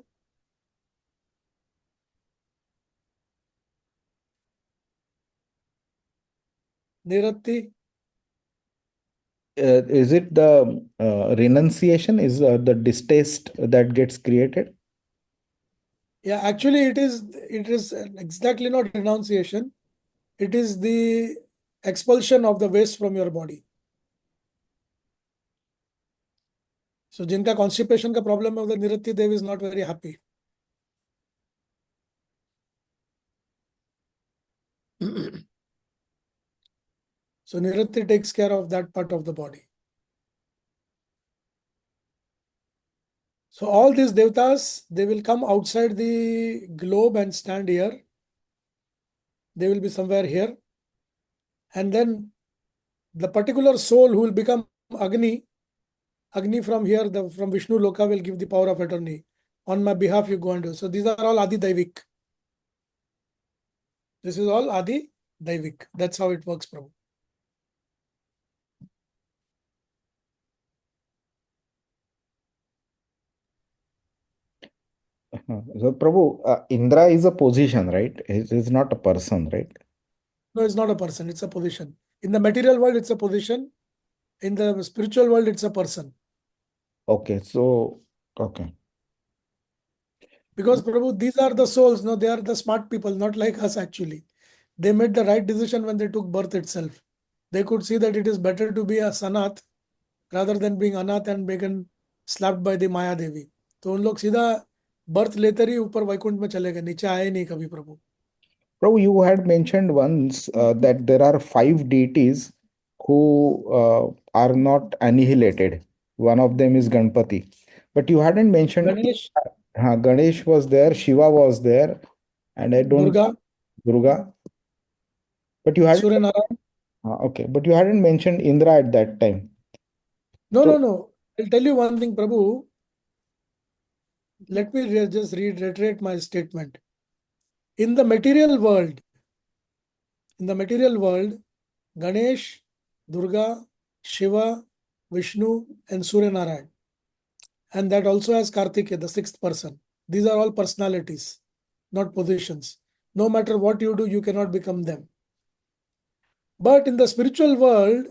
Speaker 2: Niratti.
Speaker 1: Is it the renunciation? Is the distaste that gets created?
Speaker 2: Yeah, actually it is exactly not renunciation. It is the expulsion of the waste from your body. So जिनका constipation का problem है उधर निरत्ति देव is not very happy. So Niratti takes care of that part of the body. So all these devatas, they will come outside the globe and stand here. They will be somewhere here. And then the particular soul who will become Agni from here, from Vishnu Loka will give the power of attorney. On my behalf, you go and do. So these are all Adi Daivik. This is all Adi Daivik. That's how it works, Prabhu.
Speaker 1: So, Prabhu, Indra is a position, right? It is not a person, right?
Speaker 2: No, it's not a person, it's a position. In the material world, it's a position. In the spiritual world, it's a person.
Speaker 1: Okay, so, okay.
Speaker 2: Because Prabhu, these are the souls, no, they are the smart people, not like us actually. They made the right decision when they took birth itself. They could see that it is better to be a Sanath rather than being Anath and being slapped by the Maya Devi. तो उन लोग सीधा birth लेते ही ऊपर वैकुंठ में चले गए, नीचे आए नहीं कभी प्रभु.
Speaker 1: Prabhu, you had mentioned once that there are 5 deities who are not annihilated. One of them is Ganpati. But you hadn't mentioned
Speaker 2: Ganesh,
Speaker 1: Ganesh was there, Shiva was there, and I don't
Speaker 2: Durga,
Speaker 1: Durga. But you hadn't
Speaker 2: Surya Narayan.
Speaker 1: okay, but you hadn't mentioned Indra at that time.
Speaker 2: No,
Speaker 1: So,
Speaker 2: no. I'll tell you one thing, Prabhu. Let me just reiterate my statement. In the material world, Ganesh, Durga, Shiva, Vishnu, and Surya Narayan. And that also has Kartikeya, the sixth person. These are all personalities, not positions. No matter what you do, you cannot become them. But in the spiritual world,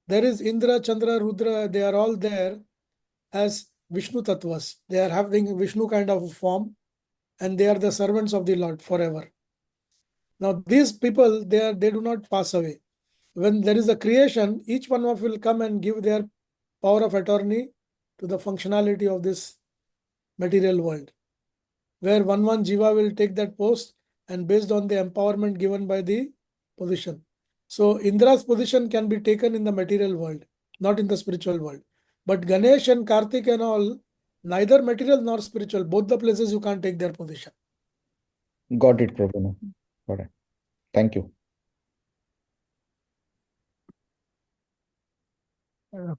Speaker 2: there is Indra, Chandra, Rudra, they are all there as Vishnu Tattvas. They are having Vishnu kind of a form and they are the servants of the Lord forever. Now these people, they do not pass away. When there is a creation, each one of will come and give their power of attorney to the functionality of this material world, where one jiva will take that post and based on the empowerment given by the position. So Indra's position can be taken in the material world, not in the spiritual world. But Ganesh and Kartik and all, neither material nor spiritual, both the places you can't take their position.
Speaker 1: got it, Prabhu. Got it. Thank you.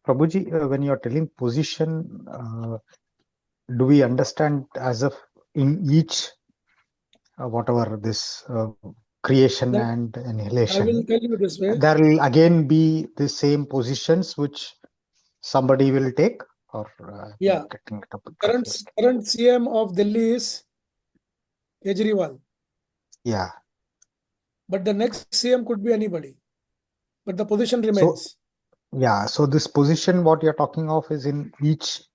Speaker 5: Prabhuji, when you are telling position, do we understand as if in each, whatever this creation
Speaker 2: That,
Speaker 5: and
Speaker 2: I will
Speaker 5: annihilation,
Speaker 2: tell you this way.
Speaker 5: there will again be the same positions which somebody will take? Or
Speaker 2: Yeah.
Speaker 5: getting it up
Speaker 2: Current CM of Delhi is Kejriwal.
Speaker 5: Yeah.
Speaker 2: But the next CM could be anybody. But the position
Speaker 5: So,
Speaker 2: remains.
Speaker 5: yeah. So this position, what you're talking of, is in each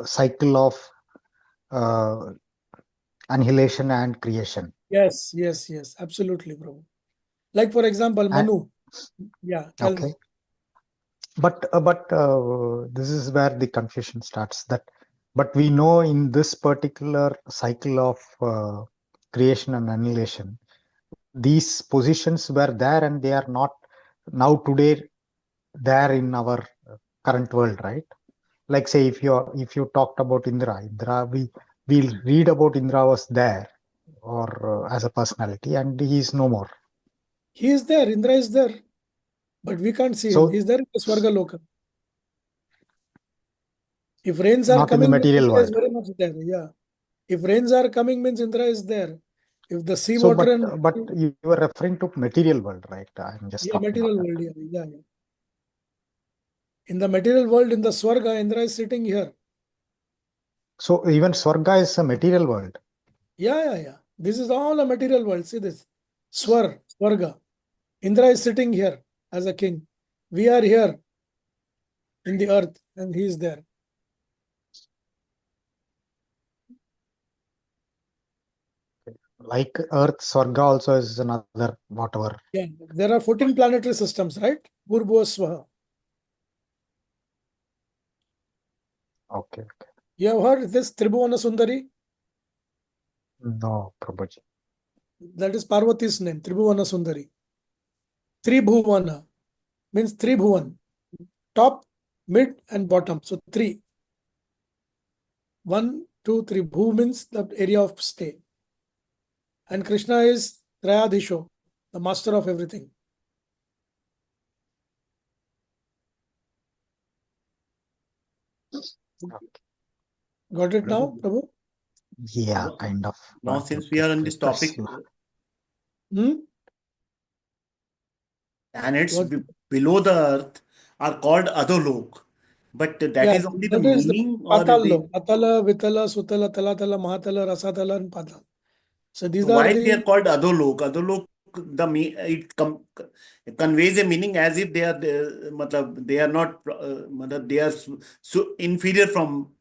Speaker 5: cycle of annihilation and creation.
Speaker 2: Yes. Absolutely, bro. Like for example, Manu. Yeah, tell me.
Speaker 5: But this is where the confusion starts. But we know in this particular cycle of creation and annihilation, these positions were there and they are not now today there in our current world, right? Like say if you talked about Indra, we'll read about Indra was there or as a personality, and he is no more.
Speaker 2: He is there, Indra is there, but we can't see him.
Speaker 5: So
Speaker 2: He's there in the Swarga Loka. If rains are
Speaker 5: not in the
Speaker 2: coming, means
Speaker 5: material
Speaker 2: Indra is
Speaker 5: world.
Speaker 2: very much there. Yeah. If rains are coming, means Indra is there. If the sea
Speaker 5: So,
Speaker 2: water and
Speaker 5: but you were referring to material world, right? I'm just
Speaker 2: yeah,
Speaker 5: talking
Speaker 2: material
Speaker 5: about
Speaker 2: world.
Speaker 5: that.
Speaker 2: Yeah. In the material world, in the Swarga, Indra is sitting here.
Speaker 5: So even Swarga is a material world.
Speaker 2: Yeah. This is all a material world. See this. Swarga. Indra is sitting here as a king. We are here in the earth and he is there.
Speaker 5: Like Earth, Swarga also is another whatever.
Speaker 2: Yeah. There are 14 planetary systems, right? Purbo Swaha.
Speaker 5: Okay.
Speaker 2: You have heard this Tribhuvana Sundari?
Speaker 5: No, Prabhuji.
Speaker 2: That is Parvati's name, Tribhuvana Sundari. Tribhuvana means Tribhuvan. Top, mid, and bottom. So three. 1, 2, 3. Bhu means the area of stay. And Krishna is Trayadhisho, the master of everything.
Speaker 5: Okay.
Speaker 2: Got it now, Prabhu?
Speaker 5: Yeah, kind of.
Speaker 3: Now,
Speaker 5: But
Speaker 3: since
Speaker 5: okay,
Speaker 3: we are on this topic, planets
Speaker 2: What?
Speaker 3: below the earth are called Adolok. But that
Speaker 2: Yeah,
Speaker 3: is only the
Speaker 2: that is the
Speaker 3: meaning, or
Speaker 2: Patal
Speaker 3: the,
Speaker 2: Lok. Atala, Vitala, Sutala, Talatala, Mahatala, Rasatala, and Patal. So these are
Speaker 3: why they are
Speaker 2: the
Speaker 3: called Adolok? Adolok, conveys a meaning as if they are they are not they are so inferior from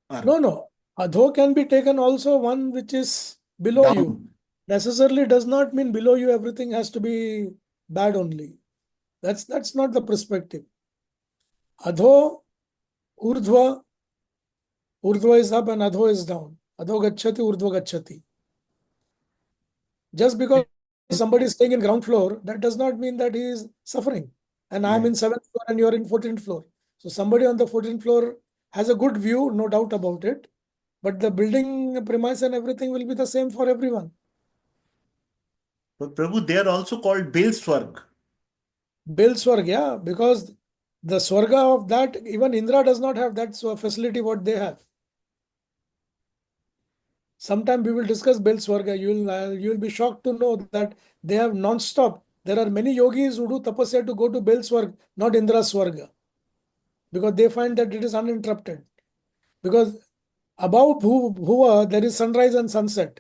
Speaker 3: earth,
Speaker 2: no. Adho can be taken also one which is below you.
Speaker 3: down.
Speaker 2: Necessarily does not mean below you everything has to be bad only. That's not the perspective. Adho, Urdhva, Urdhva is up and Adho is down. Adho gacchati, Urdhva gacchati. Just because somebody is staying in ground floor, that does not mean that he is suffering. And I am
Speaker 3: Yeah.
Speaker 2: in 7th floor and you are in 14th floor. So somebody on the 14th floor has a good view, no doubt about it. But the building premise and everything will be the same for everyone.
Speaker 3: But Prabhu, they are also called Bil Swarg.
Speaker 2: Bil Swarg, yeah, because the Swarga of that, even Indra does not have that facility what they have. Sometime we will discuss Bil Swarga. You will be shocked to know that they have non-stop. There are many yogis who do tapasya to go to Bil Swarg, not Indra Swarga, because they find that it is uninterrupted. Because above Bhuva there is sunrise and sunset,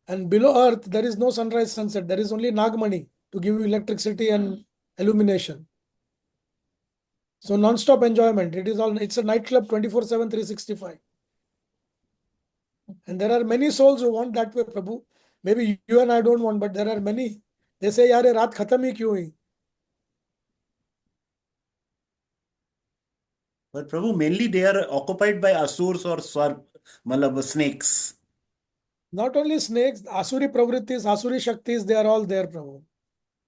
Speaker 2: and below earth there is no sunrise sunset. There is only Nagmani to give you electricity and illumination. So non-stop enjoyment. It's a nightclub 24/7, 365. And there are many souls who want that way, Prabhu. Maybe you and I don't want, but there are many. They say, यार ये रात खत्म ही क्यों हुई?
Speaker 3: But Prabhu, mainly they are occupied by asurs or swarg, malab snakes.
Speaker 2: Not only snakes, Asuri pravrittis, Asuri shaktis, they are all there, Prabhu.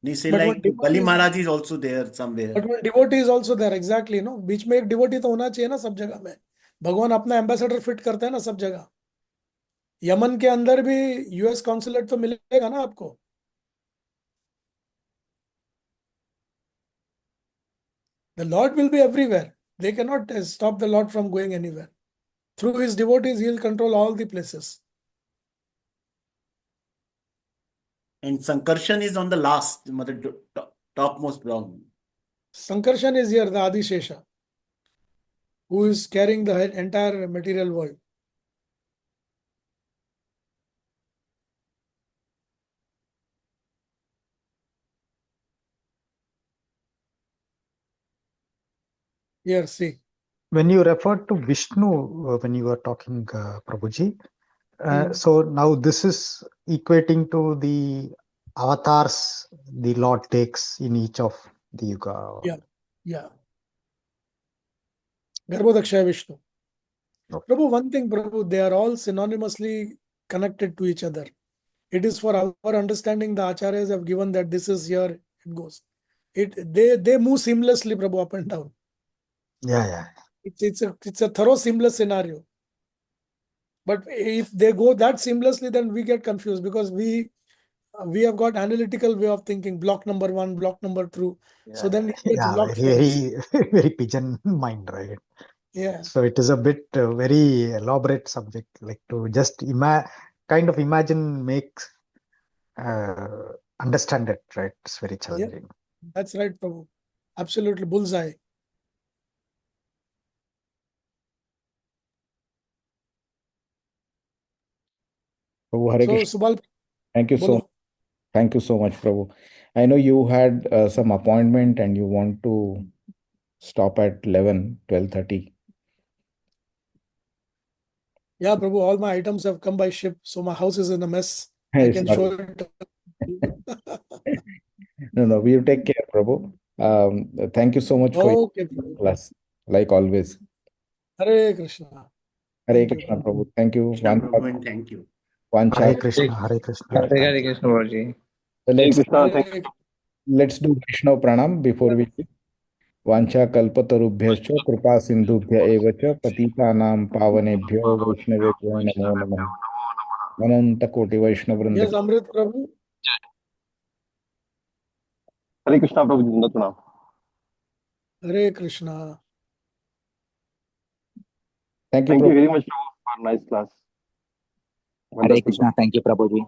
Speaker 3: They say
Speaker 2: But when
Speaker 3: like Bali
Speaker 2: devotees,
Speaker 3: Maharaj is also there somewhere.
Speaker 2: but when devotee is also there, exactly, no? बीच में एक devotee तो होना चाहिए ना सब जगह में. भगवान अपना एम्बेसडर फिट करते हैं ना सब जगह. यमन के अंदर भी यूएस कॉन्सुलेट तो मिलेगा ना आपको. The Lord will be everywhere. They cannot stop the Lord from going anywhere. Through his devotees, he will control all the places.
Speaker 3: And Sankarshan is on the last, topmost ground.
Speaker 2: Sankarshan is here, the Adishesha, who is carrying the entire material world. Here, see.
Speaker 5: When you referred to Vishnu, when you were talking, Prabhuji, so now this is equating to the avatars the Lord takes in each of the yuga.
Speaker 2: Yeah. Garbhodakshaya Vishnu.
Speaker 5: Okay.
Speaker 2: Prabhu, one thing, Prabhu, they are all synonymously connected to each other. It is for our understanding, the acharyas have given that this is here, it goes. They move seamlessly, Prabhu, up and down.
Speaker 5: Yeah.
Speaker 2: It's a thorough seamless scenario. But if they go that seamlessly, then we get confused because we have got analytical way of thinking, block number 1, block number 2. So then it gets blocked for us.
Speaker 5: Very pigeon mind, right?
Speaker 2: Yeah.
Speaker 5: So it is a bit very elaborate subject, like to just imagine, understand it, right? It's very challenging.
Speaker 2: That's right, Prabhu. Absolutely bullseye.
Speaker 1: Prabhu, Hare
Speaker 2: So,
Speaker 1: Krishna.
Speaker 2: Subal,
Speaker 1: Thank you
Speaker 2: bolo.
Speaker 1: Thank you so much, Prabhu. I know you had some appointment and you want to stop at 12:30.
Speaker 2: Yeah, Prabhu, all my items have come by ship, so my house is in a mess. I
Speaker 1: Hey,
Speaker 2: can
Speaker 1: sorry.
Speaker 2: show it.
Speaker 1: No, we take care, Prabhu. Thank you so much for your
Speaker 2: Okay, Prabhu.
Speaker 1: class, like always.
Speaker 2: Hare Krishna.
Speaker 1: Hare
Speaker 2: Thank you,
Speaker 1: Krishna,
Speaker 2: Prabhu.
Speaker 1: Prabhu. Thank you.
Speaker 3: Krishna Prabhu, and thank you.
Speaker 1: Vancha.
Speaker 5: Hare Krishna, Hare Krishna.
Speaker 6: Hare Krishna, Prabhuji.
Speaker 1: So
Speaker 7: Hare Krishna.
Speaker 2: Hare
Speaker 1: let's do Vaishnav Pranam before we do. वाञ्छा कल्पतरुभ्यश्च कृपा सिन्धुभ्य एव च पतितानां पावनेभ्यो वैष्णवेभ्यो नमो नमः अनंत कोटि वैष्णव वृंद
Speaker 2: Yes, Amrit Prabhu.
Speaker 7: Hare Krishna, Prabhu. Dandavat pranam.
Speaker 2: Hare Krishna.
Speaker 1: Thank you,
Speaker 7: Thank you
Speaker 1: Prabhu.
Speaker 7: very much, Prabhu, for a nice class.
Speaker 4: Hare
Speaker 7: Wonderful.
Speaker 4: Krishna. Thank you, Prabhuji.